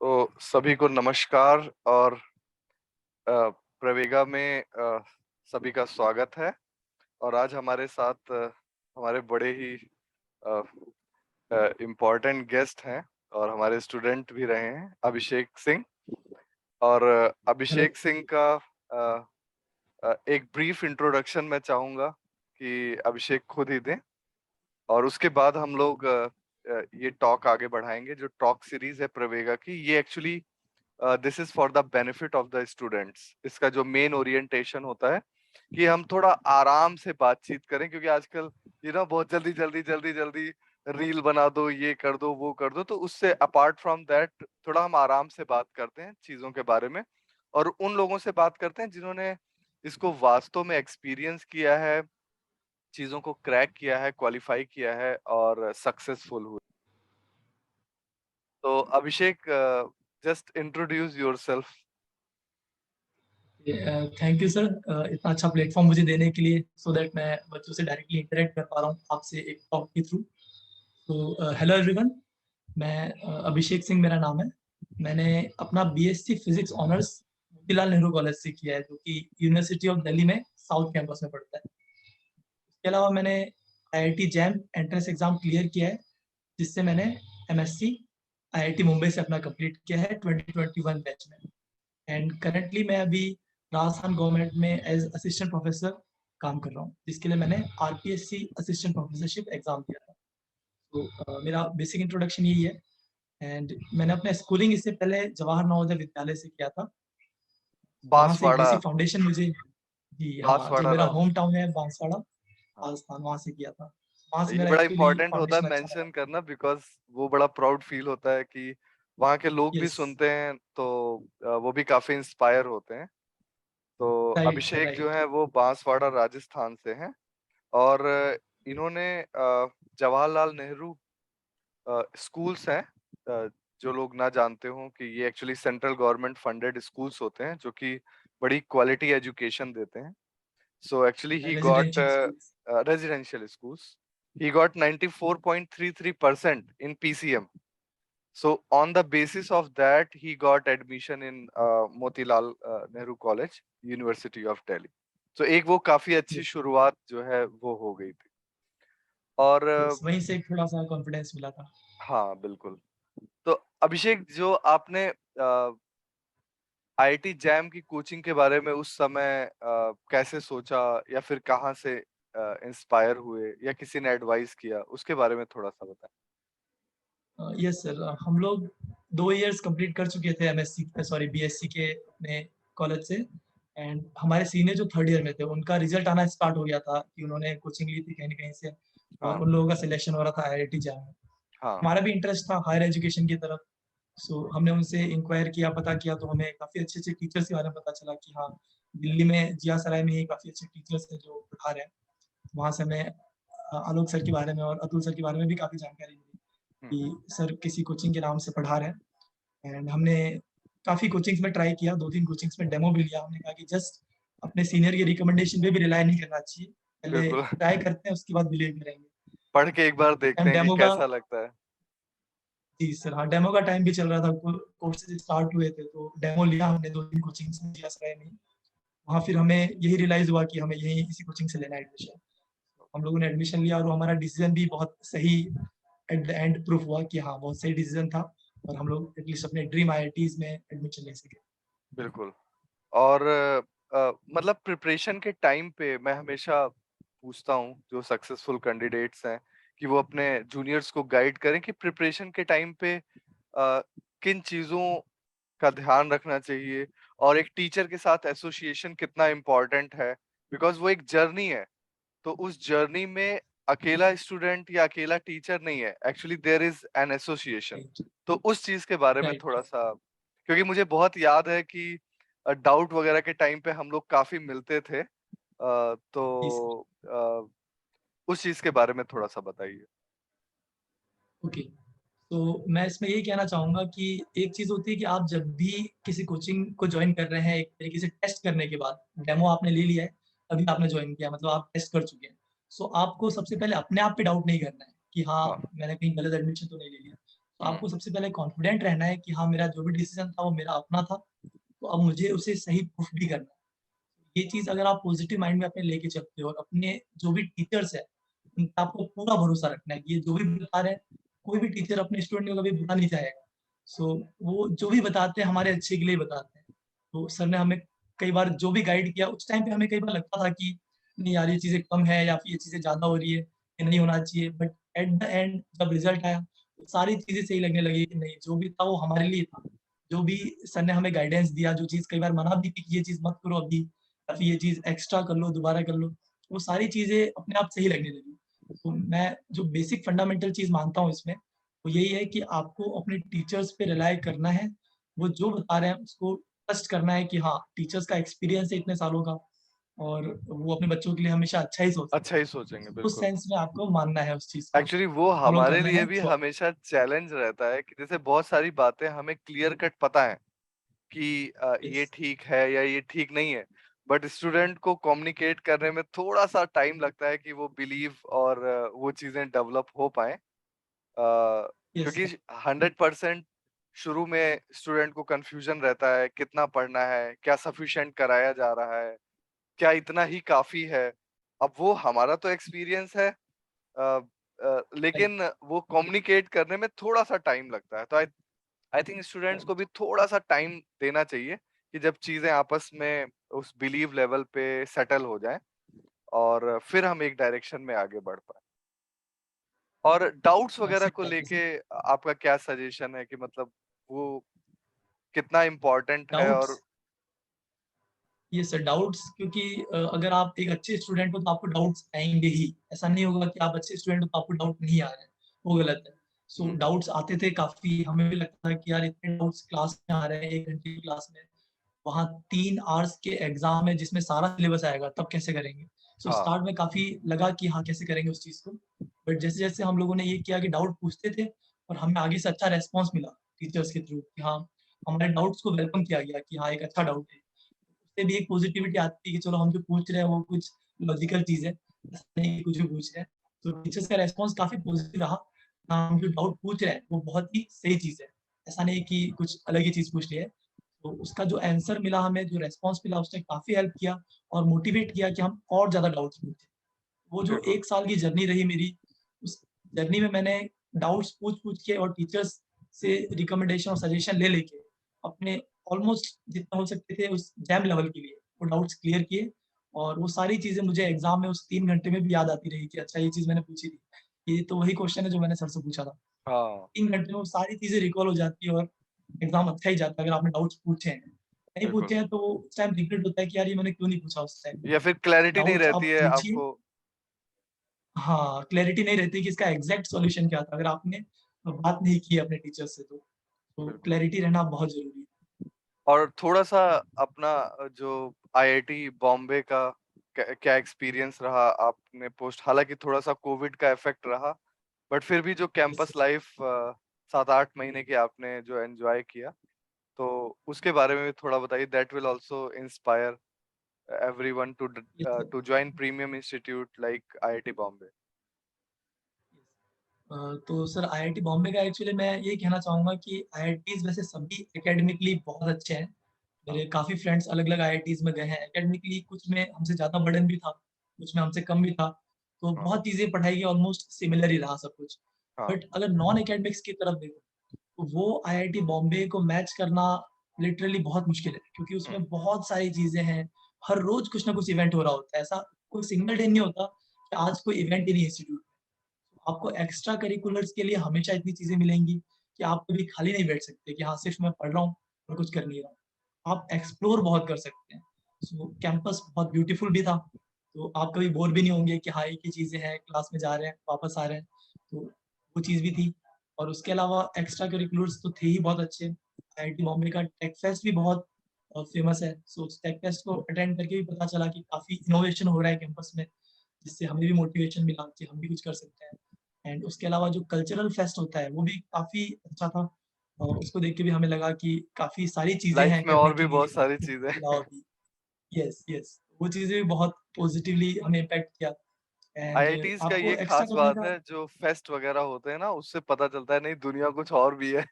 तो सभी को नमस्कार और प्रवेगा में सभी का स्वागत है। और आज हमारे साथ हमारे बड़े ही इम्पोर्टेंट गेस्ट हैं और हमारे स्टूडेंट भी रहे हैं, अभिषेक सिंह। और हेलो। अभिषेक सिंह का अ, एक ब्रीफ इंट्रोडक्शन मैं चाहूँगा कि अभिषेक खुद ही दें, और उसके बाद हम लोग ये टॉक आगे बढ़ाएँगे। जो टॉक सीरीज़ है प्रवेगा की, ये actually this is for the benefit of the students. इसका जो मेन ओरिएंटेशन होता है कि हम थोड़ा आराम से बातचीत करें, क्योंकि आजकल बहुत जल्दी जल्दी जल्दी जल्दी रील बना दो, ये कर दो, वो कर दो। तो उससे अपार्ट फ्रॉम दैट थोड़ा हम आराम से बात करते हैं चीजों के बारे में, और उन लोगों से बात करते हैं जिन्होंने इसको वास्तव में एक्सपीरियंस किया है, चीजों को क्रैक किया है, क्वालिफाई किया है और सक्सेसफुल हुए। तो Abhishek, just introduce yourself. Thank you sir, इतना अच्छा प्लेटफॉर्म मुझे देने के लिए, सो दैट मैं बच्चों से डायरेक्टली इंटरेक्ट कर पा रहा हूँ आपसे एक टॉक के थ्रू। तो हेलो एवरीवन, मैं अभिषेक सिंह मेरा नाम है। मैंने अपना BSc physics honours Motilal Nehru college से किया है, जो कि यूनिवर्सिटी ऑफ दिल्ली में साउथ कैंपस में पड़ता है। इसके अलावा मैंने IIT jam entrance exam clear किया है, जिससे मैंने एमएससी आईआईटी मुंबई से अपना कंप्लीट किया है 2021 बैच में। एंड करंटली मैं अभी राजस्थान गवर्नमेंट में एज असिस्टेंट प्रोफेसर काम कर रहा हूँ, जिसके लिए मैंने आरपीएससी असिस्टेंट प्रोफेसरशिप एग्जाम दिया था। तो मेरा बेसिक इंट्रोडक्शन यही है। एंड मैंने अपना स्कूलिंग इससे पहले जवाहर नवोदय विद्यालय से किया था। वहाँ से एक बांसवाड़ा। बेसिक फाउंडेशन मुझे, जी हाँ, जो बांसवाड़ा मेरा राज। होम टाउन है बांसवाड़ा, हाँ, राजस्थान, वहाँ से किया था। वहाँ से ये मेरा बड़ा एक्चुअली इम्पोर्टेंट होता है फाउंडेशन अच्छा रहा। मेंशन करना, बिकॉज़ वो बड़ा प्राउड फील होता है कि वहाँ के लोग भी यस, सुनते हैं, तो वो भी काफ़ी इंस्पायर होते हैं। तो राइट सर, अभिषेक जो राइट। है वो बांसवाड़ा राजस्थान से हैं, और इन्होंने जवाहरलाल नेहरू स्कूल्स हैं, जो लोग ना जानते हों कि ये actually central government funded schools होते हैं, जो कि बड़ी क्वालिटी एजुकेशन देते हैं। So actually he got residential schools. residential schools. He got 94.33% in PCM. So on the basis of that, he got admission in Motilal Nehru College, University of Delhi. So एक वो काफी अच्छी yes, शुरुआत जो है वो हो गई थी। और यस, वहीं से थोड़ा सा कॉन्फिडेंस मिला था। हाँ, बिल्कुल। तो अभिषेक, जो आपने आईआईटी जैम की कोचिंग के बारे में उस समय कैसे सोचा, या फिर कहाँ से इंस्पायर हुए, या किसी ने एडवाइस किया, उसके बारे में थोड़ा-सा बताएँ? यस सर, हम लोग 2 इयर्स कंप्लीट कर चुके थे एमएससी सॉरी बीएससी के अपने कॉलेज से। एंड हमारे सीनियर जो थर्ड ईयर में थे, उनका रिजल्ट आना स्टार्ट हो गया था कि उन्होंने कोचिंग ली थी कहीं न कहीं से, और हाँ, उन लोगों का सिलेक्शन हो रहा था आईआईटी जैम में। हाँ, हमारा भी इंटरेस्ट था हायर एजुकेशन की तरफ। सो हमने उनसे इंक्वायर किया, पता किया, तो हमें काफ़ी अच्छे-अच्छे टीचर्स के बारे में पता चला कि हाँ, दिल्ली में जिया सराय में ही काफ़ी अच्छे टीचर्स हैं जो पढ़ा रहे हैं। वहाँ से हमें आलोक सर के बारे में और अतुल सर के बारे में भी काफ़ी जानकारी मिली हुँ, कि सर किसी कोचिंग के नाम से पढ़ा रहे हैं। एंड हमने काफ़ी कोचिंग्स में ट्राई किया, 2-3 कोचिंग्स में डेमो भी लिया। हमने कहा कि जस्ट अपने सीनियर के रिकमेंडेशन पे भी रिलाय नहीं करना चाहिए। पहले बिल्कुल। ट्राई करते हैं, उसके बाद बिलीव करेंगे। पढ़ के एक बार देखते टाइम हैं कि डेमो का, कैसा लगता है। जी सर, हाँ, डेमो का टाइम भी चल रहा था, कोर्सेज़ स्टार्ट हुए थे, तो डेमो लिया हमने 2-3 कोचिंग्स में, जिया सराय में ही। वहाँ फिर हमें यही रियलाइज़ हुआ कि हमें यहीं इसी कोचिंग से लेना है एडमिशन। हम लोगों ने एडमिशन लिया और वो हमारा डिसीजन भी बहुत सही एट द एंड प्रूफ हुआ कि हाँ, बहुत सही डिसीजन था, और हम लोग एटलीस्ट अपने ड्रीम आईआईटीज़ में एडमिशन ले सके। बिल्कुल। और मतलब प्रिपरेशन के टाइम पे मैं हमेशा पूछता हूँ जो सक्सेसफुल कैंडिडेट्स हैं, कि वो अपने जूनियर्स को गाइड करें कि प्रिपरेशन के टाइम पे किन चीज़ों का ध्यान रखना चाहिए, और एक टीचर के साथ एसोसिएशन कितना इम्पोर्टेंट है, बिकॉज़ वो एक जर्नी है। तो उस जर्नी में अकेला स्टूडेंट या अकेला टीचर नहीं है, actually there is an association. Right, तो उस चीज़ के बारे में राइट, थोड़ा-सा, क्योंकि मुझे बहुत याद है कि डाउट वगैरह के टाइम पे हम लोग काफ़ी मिलते थे। जी सर। तो उस चीज़ के बारे में थोड़ा-सा बताइए? ओके। तो मैं इसमें यही कहना चाहूँगा कि एक चीज़ होती है कि आप जब भी किसी कोचिंग को जॉइन कर रहे हैं, एक तरीके से टेस्ट करने के बाद, डेमो आपने ले लिया है, अभी आपने जॉइन किया, मतलब आप टेस्ट कर चुके हैं। सो आपको सबसे पहले अपने आप पे डाउट नहीं करना है कि हाँ, हाँ, मैंने कहीं गलत एडमिशन तो नहीं ले लिया। तो आपको सबसे पहले कॉन्फिडेंट रहना है कि हाँ, मेरा जो भी डिसीज़न था वो मेरा अपना था, तो अब मुझे उसे सही प्रूफ भी करना है। ये चीज़ अगर आप पॉज़िटिव माइंड में अपने लेके चलते हो और अपने जो भी टीचर्स हैं, उन पे आपको पूरा भरोसा रखना है कि ये जो भी बता रहे हैं, कोई भी टीचर अपने स्टूडेंट को कभी बुरा नहीं चाहेगा। सो वो जो भी बताते हैं हमारे अच्छे के लिए बताते हैं। तो सर ने हमें कई बार जो भी गाइड किया उस टाइम पे हमें कई बार लगता था कि नहीं यार ये चीज़ें कम है या फिर ये चीज़ें ज़्यादा हो रही है, ये नहीं होना चाहिए। बट एट द एंड जब रिज़ल्ट आया, तो सारी चीज़ें सही लगने लगी कि नहीं जो भी था वो हमारे लिए था। जो भी सर ने हमें गाइडेंस दिया, जो चीज़ कई बार मना भी की कि ये चीज़ मत करो अभी या फिर ये चीज़ एक्स्ट्रा कर लो, दोबारा कर लो, वो सारी चीज़ें अपने आप सही लगने लगी। तो मैं जो बेसिक फंडामेंटल चीज़ मानता हूँ इसमें, वो यही है कि आपको अपने टीचर्स पे रिलाय करना है। वो जो बता रहे हैं उसको ट्रस्ट करना है कि हाँ, टीचर्स का एक्सपीरियंस है इतने सालों का और वो अपने बच्चों के लिए हमेशा अच्छा ही सोचते हैं। अच्छा ही सोचेंगे, उस बिल्कुल। सेंस में आपको मानना है उस चीज़ को, एक्चुअली वो फॉलो हमारे करना लिए है भी सो हमेशा चैलेंज रहता है कि जैसे बहुत सारी बातें हमें क्लियर कट पता है कि ये यस, ठीक है या ये ठीक नहीं है। बट स्टूडेंट को कम्युनिकेट करने में थोड़ा-सा टाइम लगता है कि वो बिलीव और वो चीज़ें डेवलप हो पाएँ। यस क्योंकि सर, 100% शुरू में स्टूडेंट को कन्फ्यूज़न रहता है, कितना पढ़ना है, क्या सफिशिएंट कराया जा रहा है, क्या इतना ही काफ़ी है? अब वो हमारा तो एक्सपीरियंस है अ राइट, लेकिन वो कम्युनिकेट करने में थोड़ा-सा टाइम लगता है। तो आई आई थिंक स्टूडेंट्स को भी थोड़ा-सा टाइम देना चाहिए कि जब चीज़ें आपस में उस बिलीव लेवल पे सेटल हो जाएँ और फिर हम एक डायरेक्शन में आगे बढ़ पाएँ। और डाउट्स वगैरह सही को बात है सर। लेके आपका क्या सजेशन है कि मतलब वो कितना इम्पोर्टेंट है डाउट्स और ये सर डाउट्स क्योंकि अगर आप एक अच्छे स्टूडेंट हो तो आपको डाउट्स आएँगे ही। ऐसा नहीं होगा कि आप अच्छे स्टूडेंट हो तो आपको डाउट नहीं आ रहे हैं, वो गलत है। सो हुँ, डाउट्स आते थे काफ़ी, हमें भी लगता था कि यार इतने डाउट्स क्लास में आ रहे हैं 1 घंटे की क्लास में, वहाँ 3 आवर्स के एग्ज़ाम है जिसमें सारा सिलेबस आएगा, तब कैसे करेंगे? सो हाँ, स्टार्ट में काफ़ी लगा कि हाँ, कैसे करेंगे उस चीज़ को। बट जैसे-जैसे हम लोगों ने ये किया कि डाउट पूछते थे और हमें आगे से अच्छा रिस्पॉन्स मिला टीचर्स के थ्रू कि हाँ, हमारे डाउट्स को वेलकम किया गया कि हाँ, एक अच्छा डाउट है। उससे भी एक पॉजिटिविटी आती है कि चलो हम जो पूछ रहे हैं वो कुछ लॉजिकल चीज़ है, ऐसा नहीं कि कुछ भी पूछ रहे हैं। तो टीचर्स का रिस्पॉन्स काफ़ी पॉजिटिव रहा। हम जो डाउट पूछ रहे हैं वो बहुत ही सही चीज़ है। ऐसा नहीं कि कुछ अलग ही चीज़ पूछ ली है। तो उसका जो आंसर मिला हमें, जो रिस्पॉन्स मिला उसने काफ़ी हेल्प किया और मोटिवेट किया कि हम और ज़्यादा डाउट्स पूछें। वो जो बिल्कुल। 1 साल की जर्नी रही मेरी, उस जर्नी में मैंने डाउट्स पूछ-पूछ के और टीचर्स से रिकमेंडेशन और सजेशन ले लेके अपने ऑलमोस्ट जितना हो सकते थे उस जैम लेवल के लिए वो डाउट्स क्लियर किए और वो सारी चीज़ें मुझे एग्ज़ाम में उस 3 घंटे में भी याद आती रही कि अच्छा ये चीज़ मैंने पूछी थी। ये तो वही क्वेश्चन है जो मैंने सर से पूछा था। हाँ, 3 घंटे में वो सारी चीज़ें रिकॉल हो जाती है और एग्ज़ाम अच्छा ही जाता है अगर आपने डाउट्स पूछे हैं। नहीं बिल्कुल। पूछे हैं तो उस टाइम रिग्रेट होता है कि यार ये मैंने क्यों नहीं पूछा उस टाइम। या फिर क्लैरिटी नहीं डाउट्स रहती आप है पूछिए आपको हाँ, क्लैरिटी नहीं रहती कि इसका एग्ज़ैक्ट सॉल्यूशन क्या था, अगर आपने बात नहीं की अपने टीचर से तो बिल्कुल। क्लैरिटी रहना बहुत ज़रूरी है। और थोड़ा-सा अपना जो आईआईटी बॉम्बे का क्या एक्सपीरियंस रहा आपने पोस्ट हालाँकि थोड़ा-सा कोविड का इफ़ेक्ट रहा, बट फिर भी जो यस कैंपस सर। लाइफ़ 7-8 महीने की आपने जो एन्जॉय किया, तो उसके बारे में भी थोड़ा बताइए that will also inspire everyone yes sir. To join premium institute like IIT Bombay. तो सर आईआईटी बॉम्बे का एक्चुअली मैं ये कहना चाहूँगा कि आईआईटीज़ वैसे सभी एकेडमिकली बहुत अच्छे हैं। हाँ, मेरे काफ़ी फ्रेंड्स अलग-अलग आईआईटीज़ में गए हैं। एकेडमिकली कुछ में हमसे ज़्यादा बर्डन भी था, कुछ में हमसे कम भी था। तो हाँ, बहुत चीज़ें पढ़ाई की ऑलमोस्ट सिमिलर ही रहा सब कुछ। हाँ, बट अगर नॉन एकेडमिक्स की तरफ देखो तो वो आईआईटी बॉम्बे को मैच करना लिटरली बहुत मुश्किल है क्योंकि हुँ, उसमें बहुत सारी चीज़ें हैं। हर रोज़ कुछ ना कुछ इवेंट हो रहा होता है। ऐसा कोई सिंगल डे नहीं होता कि आज कोई इवेंट ही नहीं है इंस्टीट्यूट में। आपको एक्स्ट्रा करिकुलर्स के लिए हमेशा इतनी चीज़ें मिलेंगी कि आप कभी खाली नहीं बैठ सकते कि हाँ, सिर्फ़ मैं पढ़ रहा हूँ और कुछ कर नहीं रहा हूँ। आप एक्सप्लोर बहुत कर सकते हैं। सो कैंपस बहुत ब्यूटीफुल भी था। तो आप कभी बोर भी नहीं होंगे कि हाँ, एक ही चीज़ें हैं, क्लास में जा रहे हैं, वापस आ रहे हैं। तो वो चीज़ भी थी। और उसके अलावा एक्स्ट्रा करिकुलर्स तो थे ही बहुत अच्छे। आईआईटी बॉम्बे का टेक फेस्ट भी बहुत फ़ेमस है। सो उस टेक फेस्ट को अटेंड करके भी पता चला कि काफ़ी इनोवेशन हो रहा है कैंपस में, जिससे हमें भी मोटिवेशन मिला कि हम भी कुछ कर सकते हैं। एंड उसके अलावा जो कल्चरल फेस्ट होता है, वो भी काफ़ी अच्छा था। उसको देख के भी हमें लगा कि काफ़ी सारी चीज़ें लाइफ़ हैं में करने और के भी लिए, बहुत सारी इसके चीज़ें अलावा भी यस, यस। वो चीज़ें भी बहुत पॉज़िटिवली हमें इम्पैक्ट किया। एंड आईआईटीज का आपको ये एक्स्ट्रा खास करने बात का है, जो फेस्ट वगैरह होते हैं ना, उससे पता चलता है नहीं दुनिया कुछ और भी है।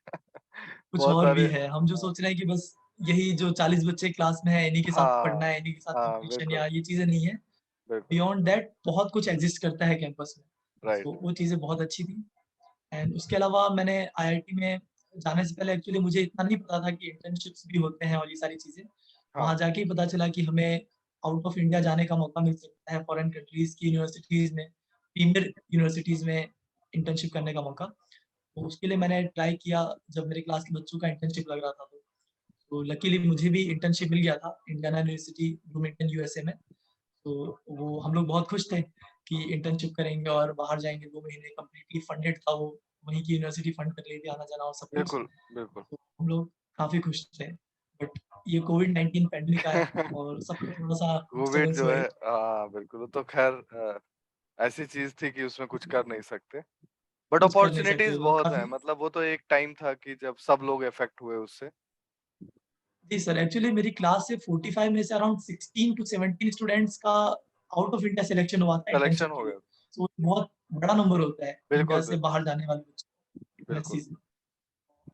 कुछ बहुत और भी सारे। है। हम जो सोच रहे हैं कि बस यही जो 40 बच्चे क्लास में हैं, इन्हीं के साथ पढ़ना हाँ, है, इन्हीं के साथ हाँ, कॉम्पिटिशन, बिल्कुल, या ये चीज़ें नहीं है। बिल्कुल, बियॉन्ड दैट बहुत कुछ एग्ज़िस्ट करता है कैंपस में। राइट, सो वो चीज़ें बहुत अच्छी थी। एंड उसके अलावा मैंने आईआईटी में जाने से पहले एक्चुअली मुझे इतना नहीं पता था कि इंटर्नशिप्स भी होते हैं और ये सारी चीज़ें। हाँ, वहाँ जाके ही पता चला कि हमें आउट ऑफ इंडिया जाने का मौका मिल सकता है, फॉरेन कंट्रीज़ की यूनिवर्सिटीज़ में, प्रीमियर यूनिवर्सिटीज़ में इंटर्नशिप करने का मौका। तो उसके लिए मैंने ट्राई किया जब मेरे क्लास के बच्चों का इंटर्नशिप लग रहा था तो। तो लकीली मुझे भी इंटर्नशिप मिल गया था इंडियाना यूनिवर्सिटी ब्लूमिंगटन यूएसए में। तो वो हम लोग बहुत खुश थे कि इंटर्नशिप करेंगे और बाहर जाएँगे 2 महीने, कंप्लीटली फंडेड था वो, वहीं की यूनिवर्सिटी फंड कर रही थी आना-जाना और सब कुछ। बिल्कुल, बिल्कुल। तो हम लोग काफ़ी खुश थे। बट ये कोविड-19 पैंडेमिक आया और सब कुछ थोड़ा-सा कोविड डिस्टर्बेंस जो हुए। है, हाँ, बिल्कुल, वो तो ख़ैर ऐसी चीज़ थी कि उसमें कुछ कर नहीं सकते। बट कुछ कर नहीं सकते अपॉर्च्युनिटीज़ तो बहुत हैं, काफ़ी। मतलब वो तो एक टाइम था कि जब सब लोग अफ़ेक्ट हुए उससे। जी सर, एक्चुअली मेरी क्लास से 45 में से अराउंड 16 टू 17 स्टूडेंट्स का आउट ऑफ इंडिया सिलेक्शन हुआ था कलेक्शन इंटर्नशिप हो के लिए। गया। तो बहुत बड़ा नंबर होता है इंडिया बिल्कुल, से बिल्कुल, बाहर जाने वाले बच्चों को बिल्कुल। एमएससी से।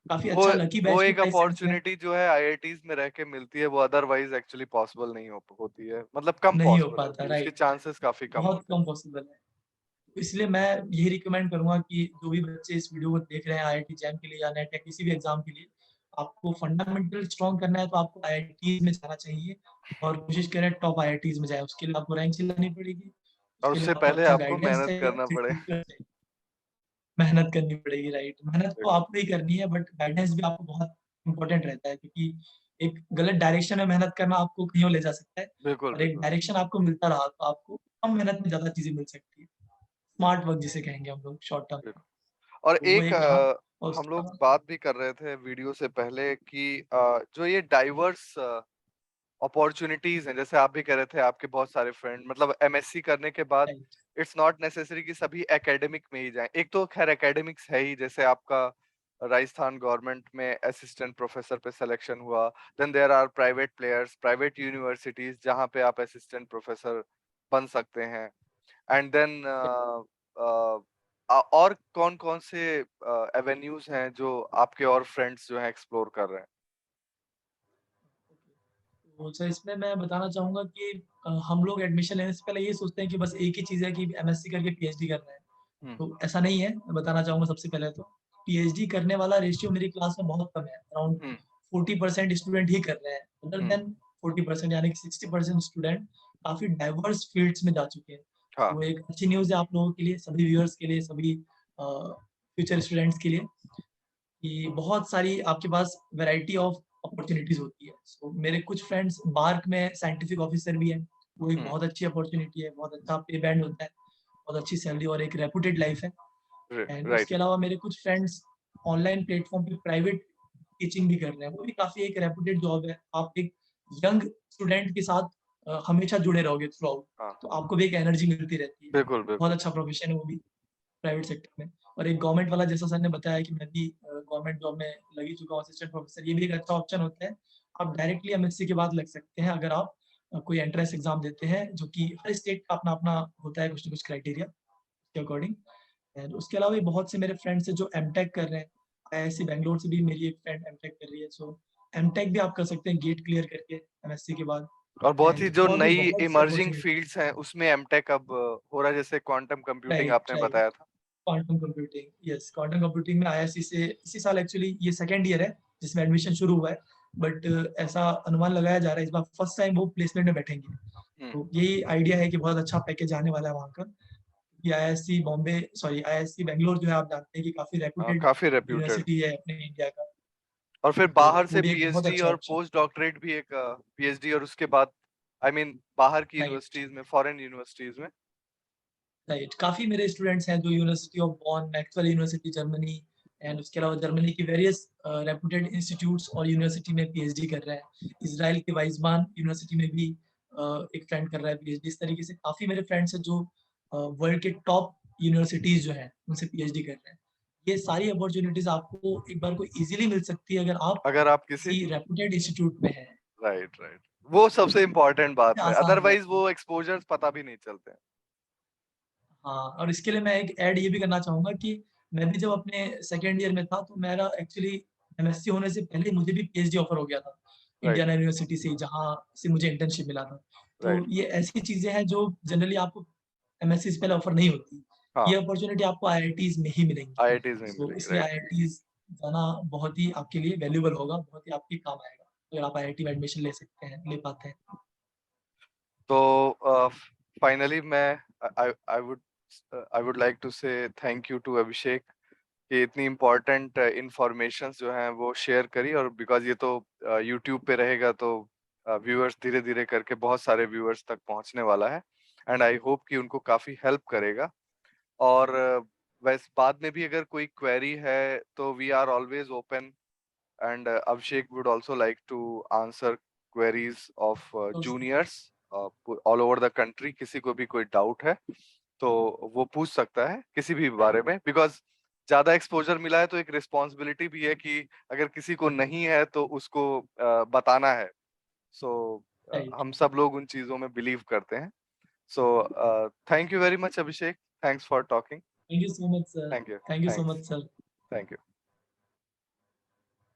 काफ़ी वो अच्छा लकी वो बैच भी एक था इस सेंस में। अपॉर्च्युनिटी जो है आईआईटीज़ में रह के मिलती है, वो अदरवाइज़ एक्चुअली पॉसिबल नहीं होती है। मतलब कम नहीं हो पॉसिबल पाता, होती है, उसके राइट। चांसेस काफ़ी कम बहुत होते हैं। कम पॉसिबल है। इसलिए मैं यही रिकमेंड करूँगा कि जो भी बच्चे इस वीडियो को देख रहे हैं आईआईटी जैम के लिए या नेट या किसी भी एग्ज़ाम के लिए, आपको फंडामेंटल स्ट्रॉन्ग करना है तो आपको आईआईटीज़ में जाना चाहिए और कोशिश करें टॉप आईआईटीज़ में जाएँ। उसके लिए आपको रैंक चिल्लानी पड़ेगी, और उसके लिए उससे आपको पहले अच्छा आपको गाइडेंस मेहनत चाहिए, करना अच्छे पड़े। टीचर चाहिए। मेहनत करनी पड़ेगी, राइट। मेहनत तो बिल्कुल, आपको ही करनी है बट गाइडेंस भी आपको बहुत इम्पोर्टेंट रहता है क्योंकि एक गलत डायरेक्शन में मेहनत करना आपको कहीं और ले जा सकता है बिल्कुल, और एक बिल्कुल, डायरेक्शन आपको मिलता रहा तो आपको कम मेहनत में ज़्यादा चीज़ें मिल सकती है। स्मार्ट वर्क जिसे कहेंगे हम लोग शॉर्ट टर्म में। बिल्कुल। और तो वो एक एक रहा और हम उसके लोग अलावा बात भी कर रहे थे वीडियो से पहले कि जो ये डाइवर्स अपॉर्च्युनिटीज़ हैं, जैसे आप भी कह रहे थे आपके बहुत सारे फ्रेंड मतलब एमएससी करने के बाद राइट, इट्स नॉट नेसेसरी कि सभी एकेडमिक में ही जाएँ। एक तो खैर एकेडमिक्स है ही, जैसे आपका राजस्थान गवर्नमेंट में असिस्टेंट प्रोफेसर पे सिलेक्शन हुआ, then there are private players, private universities जहाँ पे आप असिस्टेंट प्रोफेसर बन सकते हैं। एंड देन अ, और कौन-कौन से एवेन्यूज़ हैं जो आपके और फ्रेंड्स जो हैं एक्सप्लोर कर रहे हैं? तो सर इसमें मैं बताना चाहूँगा कि हम लोग एडमिशन लेने से पहले ये सोचते हैं कि बस एक ही चीज़ है कि एमएससी करके पीएचडी करना है। हुँ, तो ऐसा नहीं है, मैं बताना चाहूँगा सबसे पहले तो। पीएचडी करने वाला रेशियो मेरी क्लास में बहुत कम है, अराउंड हुँ, 40% स्टूडेंट ही कर रहे हैं। अदर हुँ, देन 40% यानी कि 60% स्टूडेंट काफ़ी डाइवर्स फ़ील्ड्स में जा चुके हैं। हाँ, वो एक अच्छी न्यूज़ है आप लोगों के लिए, सभी व्यूअर्स के लिए, सभी फ्यूचर स्टूडेंट्स के लिए कि बहुत सारी आपके पास वैरायटी ऑफ अपॉर्च्युनिटीज़ होती है। सो मेरे कुछ फ्रेंड्स बार्क में साइंटिफिक ऑफिसर भी हैं, वो एक हुँ, बहुत अच्छी अपॉर्च्युनिटी है, बहुत अच्छा पे बैंड होता है, बहुत अच्छी सैलरी और एक रेप्यूटेड लाइफ़ है। एंड राइट, उसके अलावा मेरे कुछ फ्रेंड्स ऑनलाइन प्लेटफ़ॉर्म पे प्राइवेट टीचिंग भी कर रहे हैं, वो भी काफ़ी एक रेप्यूटेड जॉब है। आप एक यंग स्टूडेंट के साथ हमेशा जुड़े रहोगे थ्रू आउट, हाँ, तो आपको भी एक एनर्जी मिलती रहती है। बिल्कुल, बहुत बिल्कुल, अच्छा प्रोफ़ेशन है वो भी। प्राइवेट सेक्टर में और एक गवर्नमेंट वाला जैसा सर ने बताया कि मैं भी गवर्नमेंट जॉब में लग ही चुका हूँ असिस्टेंट प्रोफेसर, ये भी एक अच्छा ऑप्शन होता है। आप डायरेक्टली एमएससी के बाद लग सकते हैं अगर आप कोई एंट्रेंस एग्ज़ाम देते हैं, जो कि हर स्टेट का अपना-अपना होता है कुछ ना कुछ क्राइटेरिया के अकॉर्डिंग। एंड उसके अलावा भी बहुत से मेरे फ्रेंड्स हैं जो एमटेक कर रहे हैं। आईआईएससी बैंगलोर से भी मेरी एक फ्रेंड एमटेक कर रही है, सो एमटेक भी आप कर सकते हैं गेट क्लियर करके एमएससी के बाद। और बहुत ही एंड जो और भी नई बहुत सी इमर्जिंग अपॉर्च्युनिटीज़ फ़ील्ड्स हैं, उसमें एमटेक अब हो रहा है, जैसे क्वांटम कंप्यूटिंग राइट, आपने राइट। बताया था। Quantum computing, yes, quantum computing में आईआईएससी से इसी साल एक्चुअली ये सेकंड ईयर है जिसमें एडमिशन शुरू हुआ है। बट ऐसा अनुमान लगाया जा रहा है इस बार फर्स्ट टाइम वो प्लेसमेंट में बैठेंगे। हुँ, तो यही आइडिया है कि बहुत अच्छा पैकेज आने वाला है वहाँ का। कि IISc Bombay sorry IISc Bangalore जो है आप जानते हैं कि काफ़ी हाँ, रेप्यूटेड काफ़ी रेप्यूटेड। यूनिवर्सिटी है अपने इंडिया का। और फिर तो बाहर वो से भी एक बहुत पीएचडी अच्छा और ऑप्शन पोस्ट डॉक्टरेट भी एक पीएचडी और उसके बाद आई मीन बाहर की राइट। यूनिवर्सिटीज़ में, फॉरेन यूनिवर्सिटीज़ में। राइट, काफ़ी मेरे स्टूडेंट्स हैं जो university of Bonn, Maxwell university Germany and उसके अलावा जर्मनी की वेरियस रेप्यूटेड इंस्टीट्यूट्स और यूनिवर्सिटी में पीएचडी कर रहे हैं। इज़राइल के वाइज़मान यूनिवर्सिटी में भी एक फ्रेंड कर रहा है पीएचडी। इस तरीके से काफ़ी मेरे फ्रेंड्स हैं जो वर्ल्ड के टॉप यूनिवर्सिटीज़ जो हैं, उनसे पीएचडी कर रहे हैं। ये सारी अपॉर्च्युनिटीज़ आपको एक बार को ईज़िली मिल सकती है अगर आप अगर आप किसी किसी रेप्यूटेड इंस्टीट्यूट में हैं। Right, right. वो सबसे इम्पोर्टेंट बात है, आसान हो अदरवाइज़ जाती है। वो एक्सपोज़र्स पता भी नहीं चलते हैं। हाँ, और इसके लिए मैं एक ऐड ये भी करना चाहूँगा कि मैं भी जब अपने सेकंड ईयर में था, तो मेरा एक्चुअली एमएससी होने से पहले मुझे भी पीएचडी ऑफर हो गया था, राइट, इंडियाना यूनिवर्सिटी से, जहाँ से मुझे इंटर्नशिप मिला था। तो राइट। ये ऐसी चीज़ें हैं जो जनरली आपको एमएससी से पहले ऑफर नहीं होती। हाँ, ये अपॉर्च्युनिटी आपको आईआईटीज़ में ही मिलेंगी। आईआईटीज़ में सो मिलेगी, इसलिए राइट। आईआईटीज़ जाना बहुत ही आपके लिए वैल्यूएबल होगा, बहुत ही आपके काम आएगा। अगर आप आईआईटी में एडमिशन ले सकते हैं, ले पाते हैं। तो फाइनली मैं आई आई वुड लाइक टू से थैंक यू टू अभिषेक कि इतनी इम्पोर्टेंट इंफॉर्मेशंस जो हैं वो शेयर करी, और बिकॉज ये तो यूट्यूब पे रहेगा तो व्यूअर्स धीरे धीरे करके बहुत सारे व्यूअर्स तक पहुंचने वाला है, एंड आई होप कि उनको काफी हेल्प करेगा। और वैसे बाद में भी अगर कोई क्वेरी है तो we are always open, and Abhishek would also like to answer queries of तो juniors all over the country। किसी को भी कोई डाउट है तो वो पूछ सकता है किसी भी बारे में, बिकॉज ज्यादा एक्सपोजर मिला है तो एक रिस्पॉन्सिबिलिटी भी है कि अगर किसी को नहीं है तो उसको बताना है। सो राइट। हम सब लोग उन चीजों में बिलीव करते हैं। So thank you very much Abhishek, thanks for talking. Thank you so much sir. Thank you. Thank you so thanks. Much sir. Thank you.